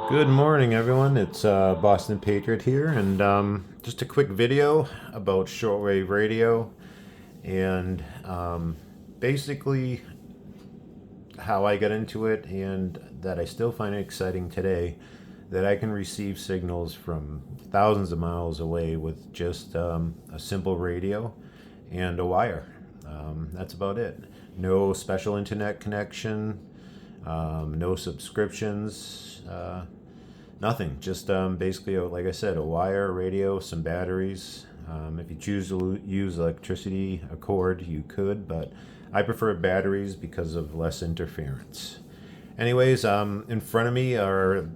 Good morning, everyone. It's Boston Patriot here, and just a quick video about Shortwave Radio and basically how I got into it, and that I still find it exciting today that I can receive signals from thousands of miles away with just a simple radio and a wire. That's about it. No special internet connection, no subscriptions. Nothing, just basically, like I said, a wire, a radio, some batteries. If you choose to use electricity, a cord, you could, but I prefer batteries because of less interference. Anyways, in front of me are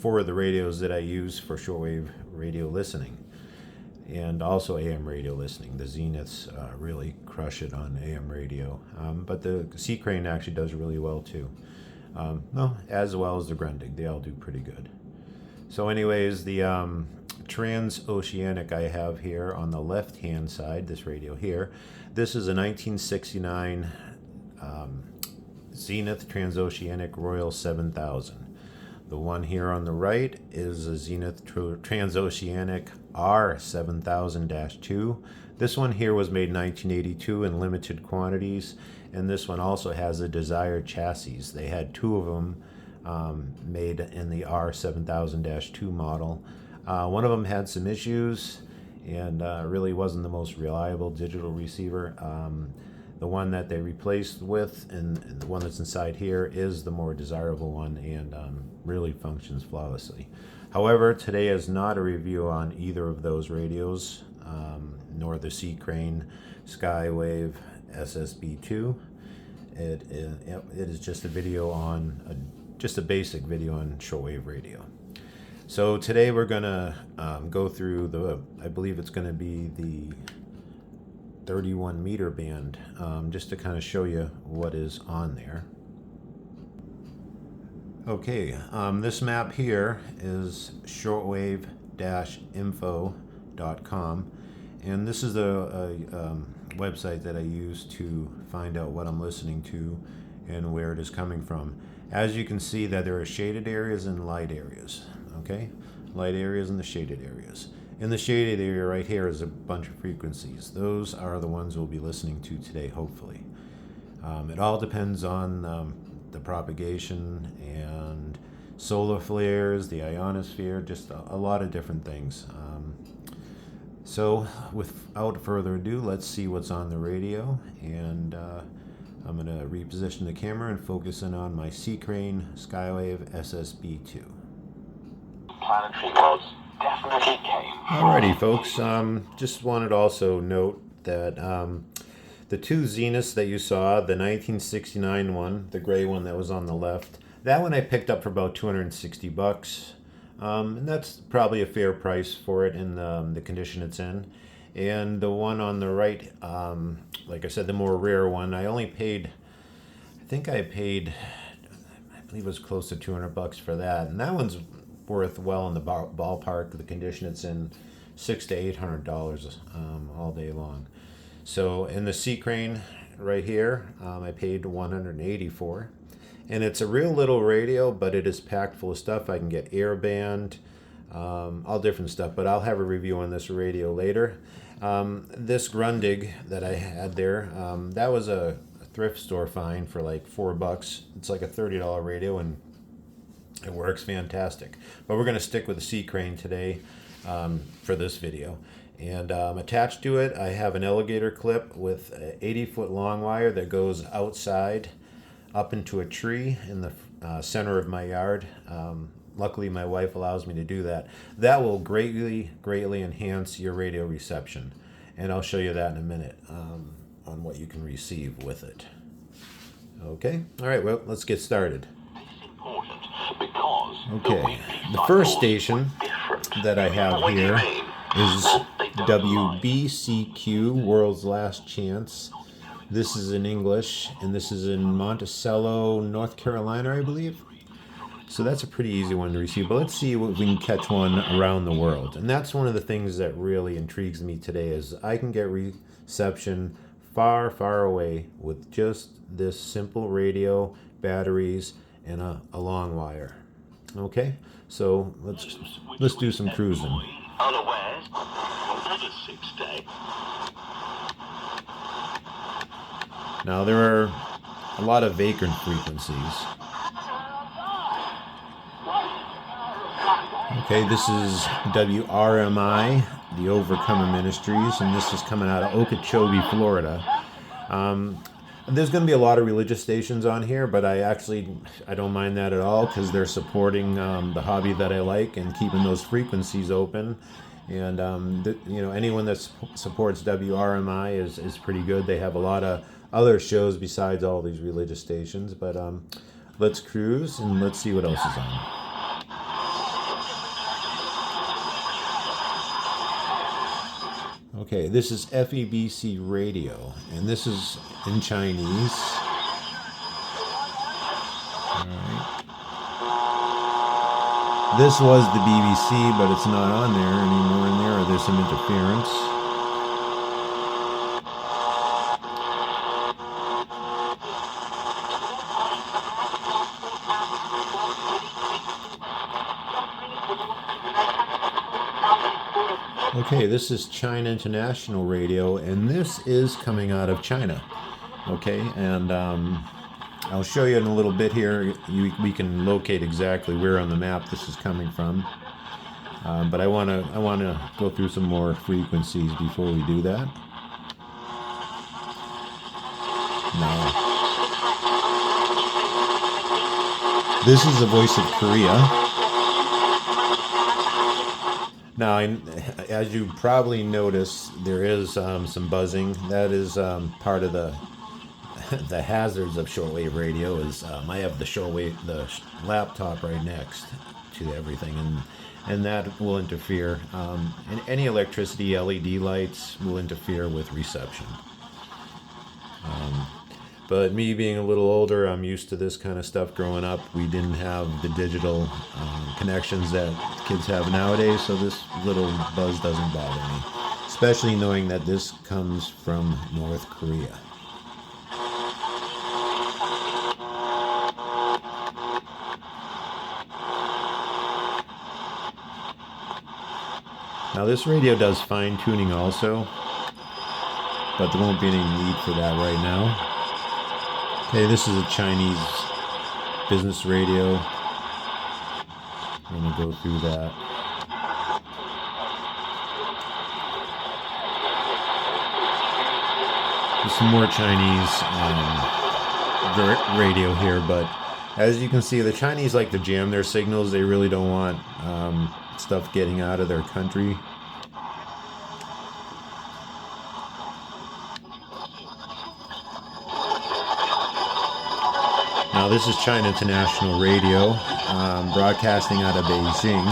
four of the radios that I use for shortwave radio listening and also AM radio listening. The Zeniths really crush it on AM radio, but the Sea Crane actually does really well too. Well, as well as the Grundig, they all do pretty good. So anyways, the transoceanic I have here on the left hand side, this radio here, this is a 1969 Zenith Transoceanic Royal 7000. The one here on the right is a Zenith Transoceanic R7000-2. This one here was made in 1982 in limited quantities, and this one also has a desired chassis. They had two of them made in the R7000-2 model. One of them had some issues and really wasn't the most reliable digital receiver. The one that they replaced with and the one that's inside here is the more desirable one and really functions flawlessly. However, today is not a review on either of those radios, nor the Sea Crane Skywave SSB2. It is just a video on, just a basic video on shortwave radio. So today we're gonna go through I believe it's gonna be the 31 meter band, just to kind of show you what is on there. Okay, this map here is shortwave-info.com, and this is a website that I use to find out what I'm listening to and where it is coming from. As you can see that there are shaded areas and light areas, okay? Light areas and the shaded areas. In the shaded area right here is a bunch of frequencies. Those are the ones we'll be listening to today, hopefully. It all depends on the propagation and solar flares, the ionosphere, just a lot of different things. So without further ado, let's see what's on the radio, and I'm going to reposition the camera and focus in on my Sea Crane Skywave SSB2. Planetary gods definitely came. Alrighty, folks. Just wanted to also note that the two Zeniths that you saw, the 1969 one, the gray one that was on the left, that one I picked up for about $260. And that's probably a fair price for it in the condition it's in. And the one on the right, like I said, the more rare one, I believe it was close to $200 for that. And that one's worth well in the ballpark. The condition it's in, $600 to $800 all day long. So in the Sea Crane right here, I paid $180 for. And it's a real little radio, but it is packed full of stuff. I can get airband, all different stuff, but I'll have a review on this radio later. This Grundig that I had there, that was a thrift store find for like $4. It's like a $30 radio, and it works fantastic. But we're going to stick with the Sea Crane today for this video. And attached to it, I have an alligator clip with an 80-foot long wire that goes outside up into a tree in the center of my yard. Luckily, my wife allows me to do that. That will greatly enhance your radio reception. And I'll show you that in a minute on what you can receive with it. Okay, all right, well, let's get started. Okay, the first station that I have here is WBCQ, World's Last Chance. This is in English, and this is in Monticello, North Carolina, I believe. So that's a pretty easy one to receive, but let's see if we can catch one around the world. And that's one of the things that really intrigues me today, is I can get reception far, far away with just this simple radio, batteries, and a long wire. Okay, so let's do some cruising. Unawares. Another 6 day. Now there are a lot of vacant frequencies. Okay, this is WRMI, the Overcomer Ministries, and this is coming out of Okeechobee, Florida. There's going to be a lot of religious stations on here, but I don't mind that at all because they're supporting the hobby that I like and keeping those frequencies open. And anyone that supports WRMI is pretty good. They have a lot of other shows besides all these religious stations. But let's cruise and let's see what else is on. Okay, this is FEBC Radio, and this is in Chinese. All right. This was the BBC, but it's not on there anymore in there, or there's some interference. Okay, this is China International Radio, and this is coming out of China. Okay, and I'll show you in a little bit here. We can locate exactly where on the map this is coming from. But I want to go through some more frequencies before we do that. Now, this is the voice of Korea. Now, as you probably noticed, there is some buzzing. That is part of the hazards of shortwave radio. Is I have the laptop right next to everything, and that will interfere. And any electricity, LED lights will interfere with reception. But me being a little older, I'm used to this kind of stuff growing up. We didn't have the digital connections that kids have nowadays, so this little buzz doesn't bother me. Especially knowing that this comes from North Korea. Now this radio does fine tuning also, but there won't be any need for that right now. Okay, this is a Chinese business radio. I'm going to go through that. There's some more Chinese radio here, but as you can see, the Chinese like to jam their signals. They really don't want stuff getting out of their country. Now this is China International Radio, broadcasting out of Beijing,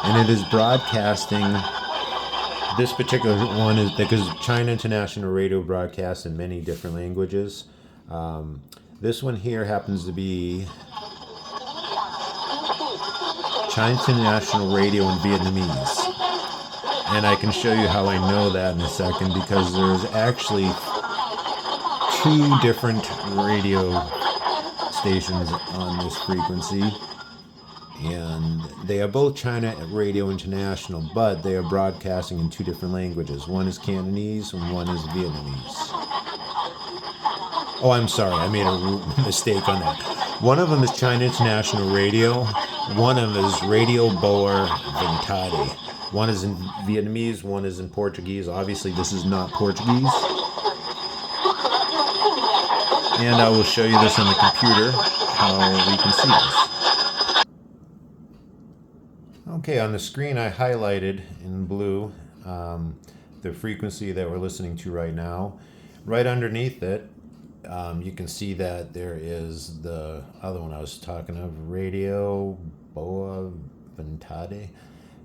and it is broadcasting, this particular one is, because China International Radio broadcasts in many different languages. This one here happens to be China International Radio in Vietnamese, and I can show you how I know that in a second, because there's actually 2 different radio stations on this frequency, and they are both China Radio International, but they are broadcasting in 2 different languages. One is Cantonese and one is Vietnamese. Oh, I'm sorry, I made a mistake on that. One of them is China International Radio, one of them is Radio Boer Ventade. One is in Vietnamese, one is in Portuguese. Obviously this is not Portuguese. And I will show you this on the computer, how we can see this. Okay, on the screen I highlighted in blue the frequency that we're listening to right now. Right underneath it, you can see that there is the other one I was talking of, Radio Boa Ventade,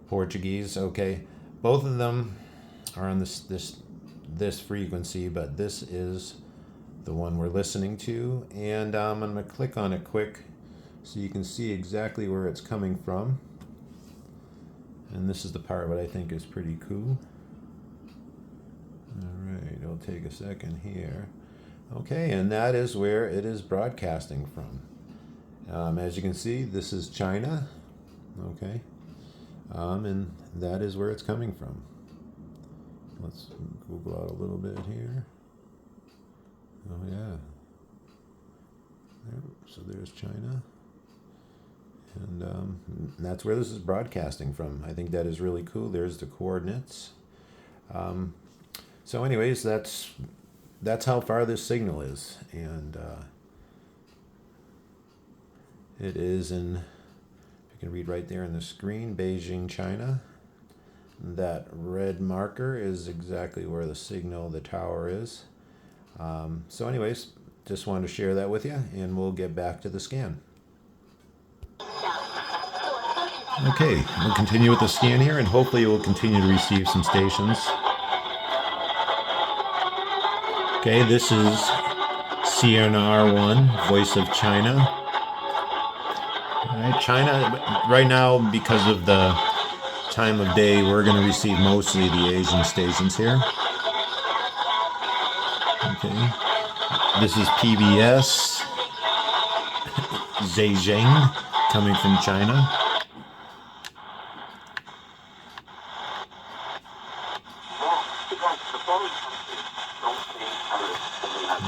Portuguese. Okay, both of them are on this frequency, but this is the one we're listening to, and I'm going to click on it quick so you can see exactly where it's coming from. And this is the part what I think is pretty cool. Alright, it'll take a second here. Okay, and that is where it is broadcasting from. As you can see, this is China, Okay. And that is where it's coming from. Let's Google out a little bit here. Oh, yeah. So there's China. And that's where this is broadcasting from. I think that is really cool. There's the coordinates. So anyways, that's how far this signal is. And it is in, you can read right there on the screen, Beijing, China. That red marker is exactly where the signal, the tower is. So anyways, just wanted to share that with you, and we'll get back to the scan. Okay, we'll continue with the scan here, and hopefully we'll continue to receive some stations. Okay, this is CNR1, Voice of China. All right, China, right now, because of the time of day, we're going to receive mostly the Asian stations here. Okay, this is PBS, Zhejiang, coming from China.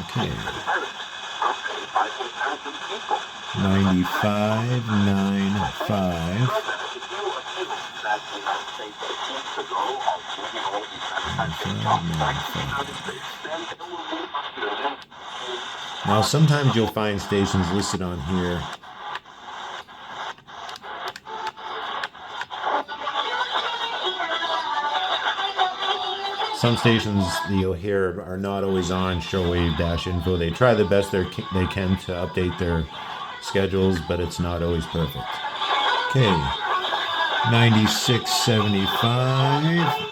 Okay. 95.95. Now, sometimes you'll find stations listed on here. Some stations that you'll hear are not always on Shortwave-info. They try the best they can to update their schedules, but it's not always perfect. Okay, 96.75.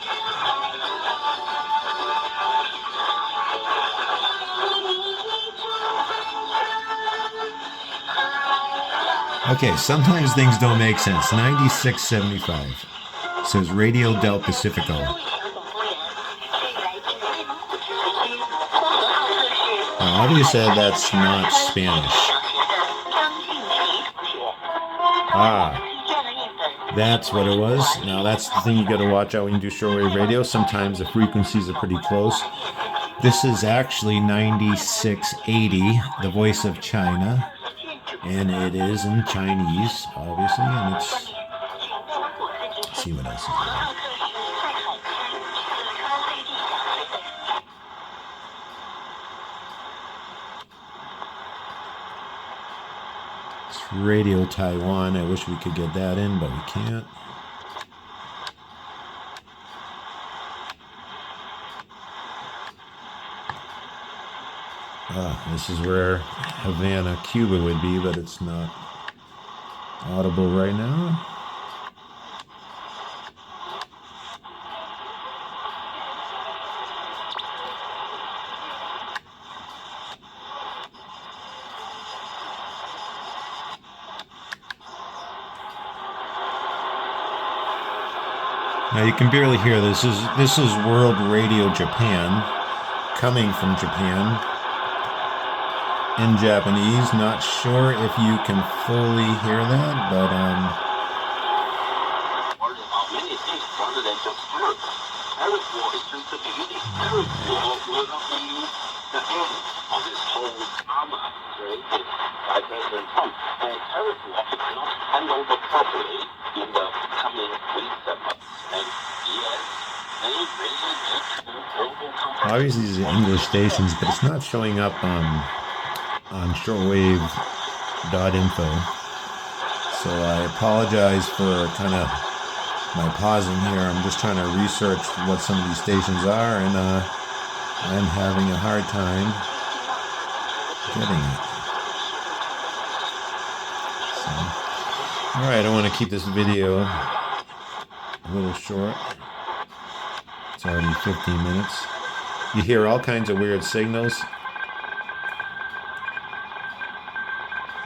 Okay, sometimes things don't make sense. 96.75 says Radio del Pacifico. Obviously, that's not Spanish. That's what it was. Now, that's the thing you got to watch out when you do shortwave radio. Sometimes the frequencies are pretty close. This is actually 9680, the Voice of China. And it is in Chinese, obviously. And it's... Let's see what else is there. Radio Taiwan. I wish we could get that in, but we can't. This is where Havana, Cuba would be, but it's not audible right now. Now you can barely hear this. This is World Radio Japan, coming from Japan, in Japanese. Not sure if you can fully hear that, but obviously these are English stations, but it's not showing up on shortwave.info. So I apologize for kind of my pausing here. I'm just trying to research what some of these stations are, and I'm having a hard time getting it. So, all right, I want to keep this video a little short. It's already 15 minutes. You hear all kinds of weird signals.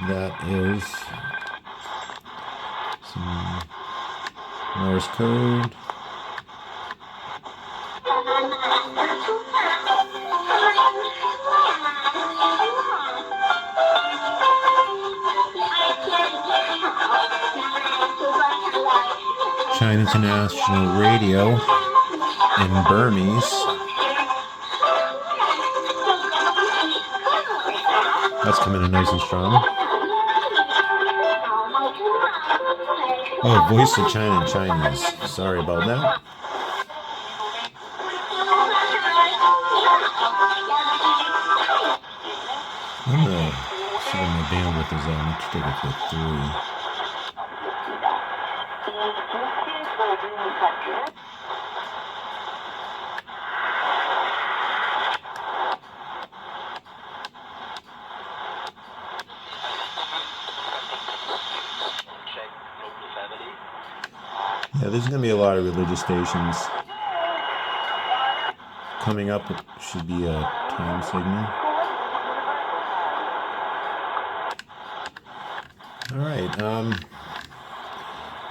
That is some Morse code. China International Radio in Burmese. That's coming in nice and strong. Oh, Voice of China in Chinese. Sorry about that. I'm gonna see what my bandwidth is at. Let's take it to 3. Yeah, there's going to be a lot of religious stations. Coming up should be a time signal. Alright,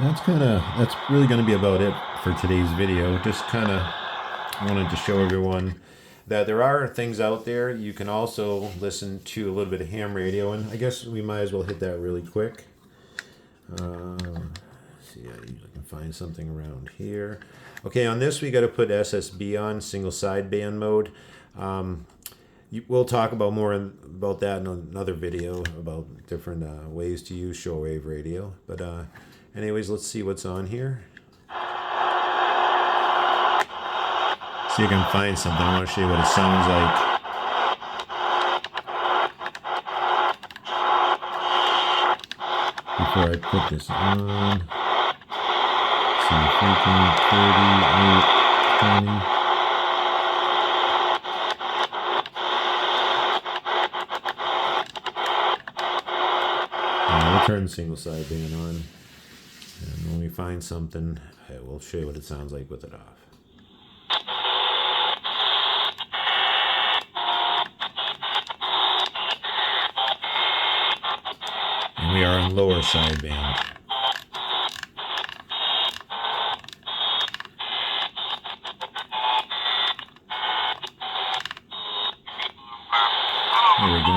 that's really going to be about it for today's video. Just kind of wanted to show everyone that there are things out there. You can also listen to a little bit of ham radio, and I guess we might as well hit that really quick. See, I usually can find something around here. Okay, on this we got to put SSB on, single sideband mode. We'll talk about more about that in another video about different ways to use shortwave radio. But anyways, let's see what's on here. See if I can find something. I want to show you what it sounds like. Before I put this on. See, freaking 30, 20. We'll turn the single sideband on, and when we find something, we'll show you what it sounds like with it off. And we are on lower sideband. There we go.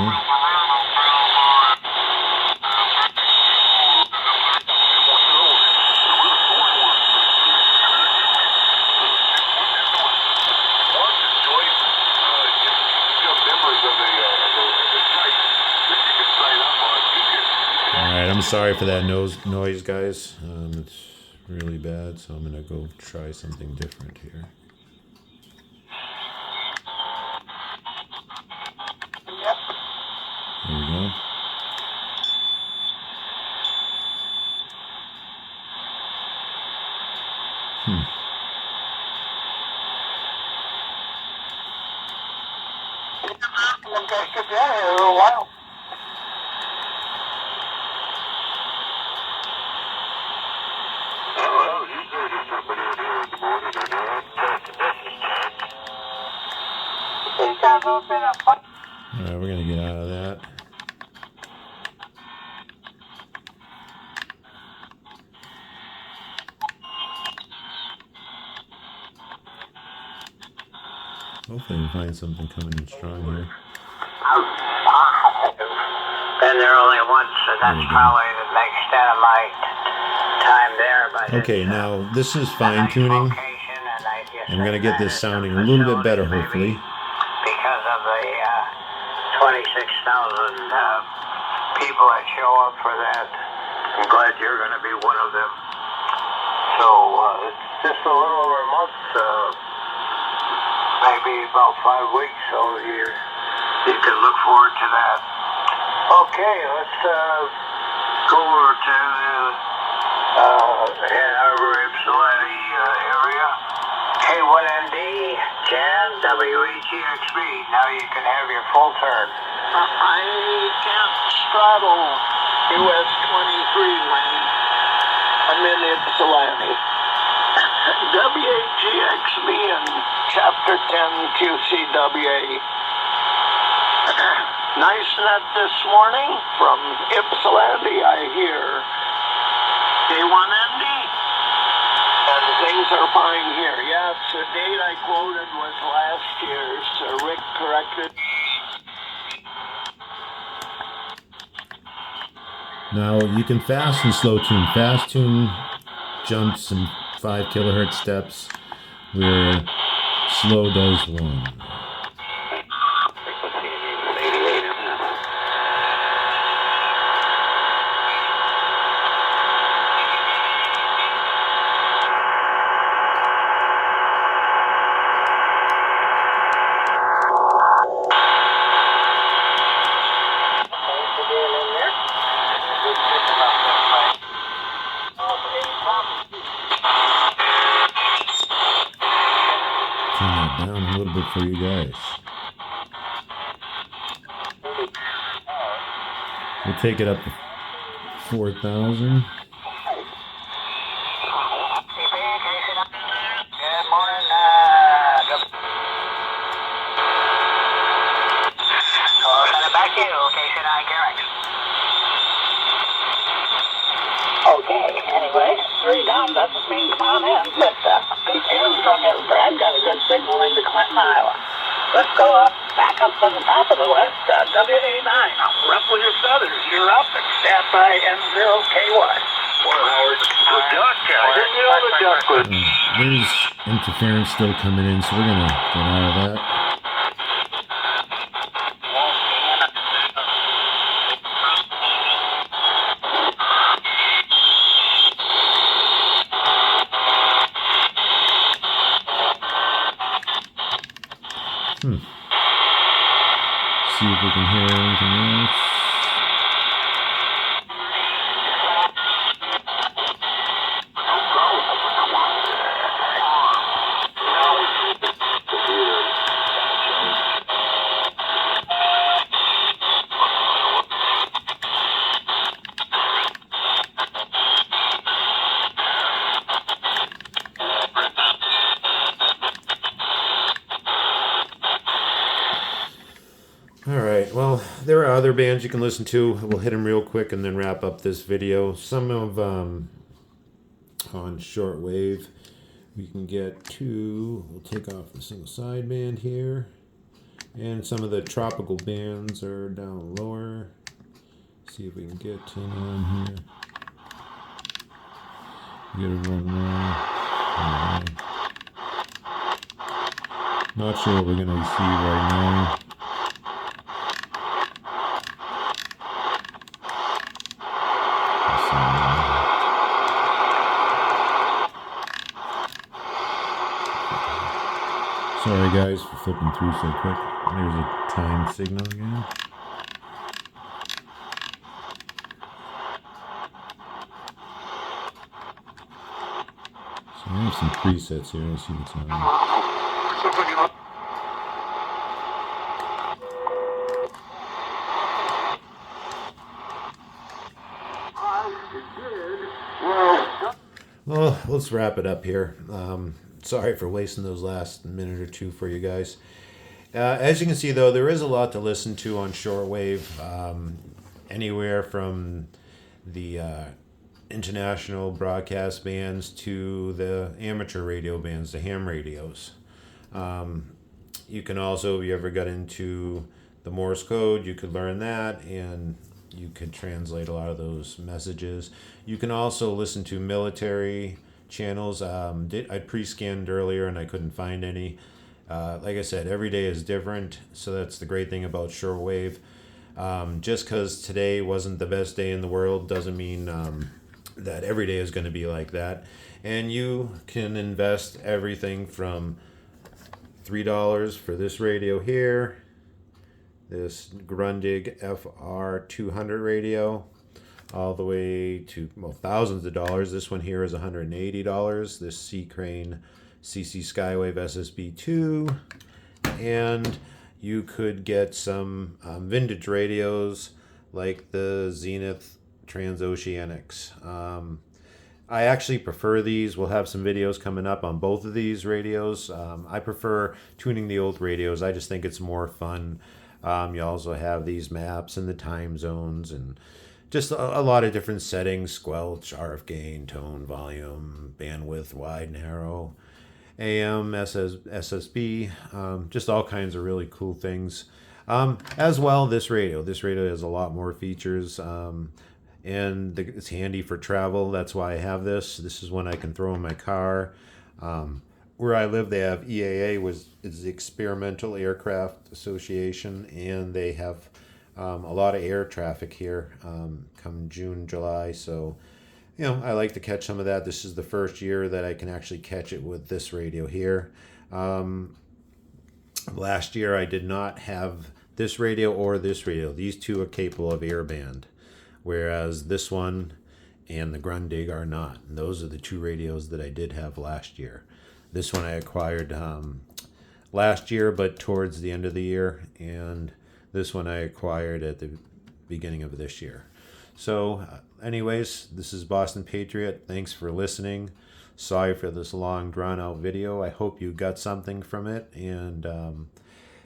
Alright, I'm sorry for that noise, guys. It's really bad, so I'm going to go try something different here. There we go. Alright, we're going to get out of that. Hopefully we can find something coming in strong here. Been there only once, so that's probably the extent of my time there. But okay, now this is fine tuning. I'm going to get this sounding a little bit better, hopefully. Because of the 26,000 people that show up for that. I'm glad you're going to be one of them. So it's just a little over a month, maybe about 5 weeks, so you can look forward to that. Okay, let's go over to Ann Arbor, Ypsilanti area. K1ND, Jan, WEGXB. Now you can have your full turn. I can't straddle US 23 lane. I'm in Ypsilanti. WAGXB and Chapter 10 QCWA. Nice net this morning from Ypsilanti, I hear. K1ND. And things are fine here. Yes, the date I quoted was last year's. Rick corrected. Now you can fast and slow tune. Fast tune jumps and 5 kilohertz steps, where slow does 1. Turn that down a little bit for you guys. We'll take it up to 4,000. Back to you, location 9, correct. Okay, anyway, 3 down doesn't mean come on in, but details from his Brad got a good signal into Clinton, Iowa. Let's go up, back up to the top of the west, WA9. Rough with your feathers, you're up and stand by N0KY. Well, Howard, the duck, I didn't know the duck was... There's interference still coming in, so we're going to get out of that. See if we can hear anything else. Alright, well, there are other bands you can listen to. We'll hit them real quick and then wrap up this video. Some of, on Shortwave, we can get to, we'll take off the single sideband here. And some of the tropical bands are down lower. See if we can get to on here. Get a run there. Alright. Not sure what we're going to see right now. Sorry guys for flipping through so quick. There's a time signal again. So I have some presets here. Let's see what's on. Well, let's wrap it up here. Sorry for wasting those last minute or two for you guys. As you can see, though, there is a lot to listen to on shortwave. Anywhere from the international broadcast bands to the amateur radio bands, the ham radios. You can also, if you ever got into the Morse code, you could learn that, and you could translate a lot of those messages. You can also listen to military channels. I pre-scanned earlier and I couldn't find any. Like I said, every day is different, so that's the great thing about shortwave. Just because today wasn't the best day in the world doesn't mean that every day is going to be like that. And you can invest everything from $3 for this radio here, this Grundig FR200 radio, all the way to, well, thousands of dollars. This one here is $180. This C Crane CC Skywave SSB2. And you could get some vintage radios like the Zenith Transoceanics. I actually prefer these. We'll have some videos coming up on both of these radios. I prefer tuning the old radios. I just think it's more fun. You also have these maps and the time zones and just a lot of different settings: squelch, RF gain, tone, volume, bandwidth, wide, narrow, AM, SSB, just all kinds of really cool things. As well, this radio has a lot more features. and it's handy for travel. That's why I have this. This is one I can throw in my car. Where I live, they have EAA, is the Experimental Aircraft Association, and they have a lot of air traffic here come June, July. So, I like to catch some of that. This is the first year that I can actually catch it with this radio here. Last year, I did not have this radio or this radio. These two are capable of air band, whereas this one and the Grundig are not. And those are the two radios that I did have last year. This one I acquired last year, but towards the end of the year, and this one I acquired at the beginning of this year. So, anyways, this is Boston Patriot. Thanks for listening. Sorry for this long, drawn-out video. I hope you got something from it, and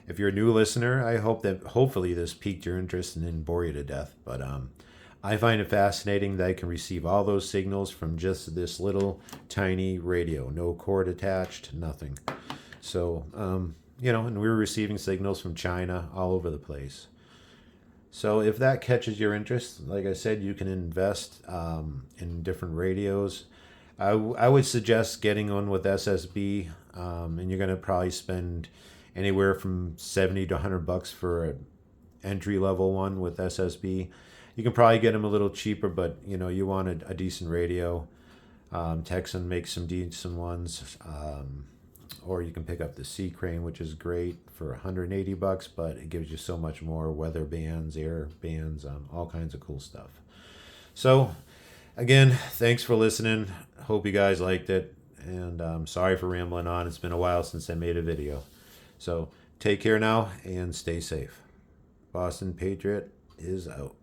if you're a new listener, I hope that hopefully this piqued your interest and didn't bore you to death. But I find it fascinating that I can receive all those signals from just this little tiny radio. No cord attached, nothing. So, and we're receiving signals from China all over the place. So if that catches your interest, like I said, you can invest in different radios. I would suggest getting one with SSB, and you're going to probably spend anywhere from $70 to $100 for an entry-level one with SSB. You can probably get them a little cheaper, but you want a decent radio. Texan makes some decent ones, or you can pick up the Sea Crane, which is great for $180, but it gives you so much more: weather bands, air bands, all kinds of cool stuff. So, again, thanks for listening. Hope you guys liked it, and I'm sorry for rambling on. It's been a while since I made a video. So take care now and stay safe. Boston Patriot is out.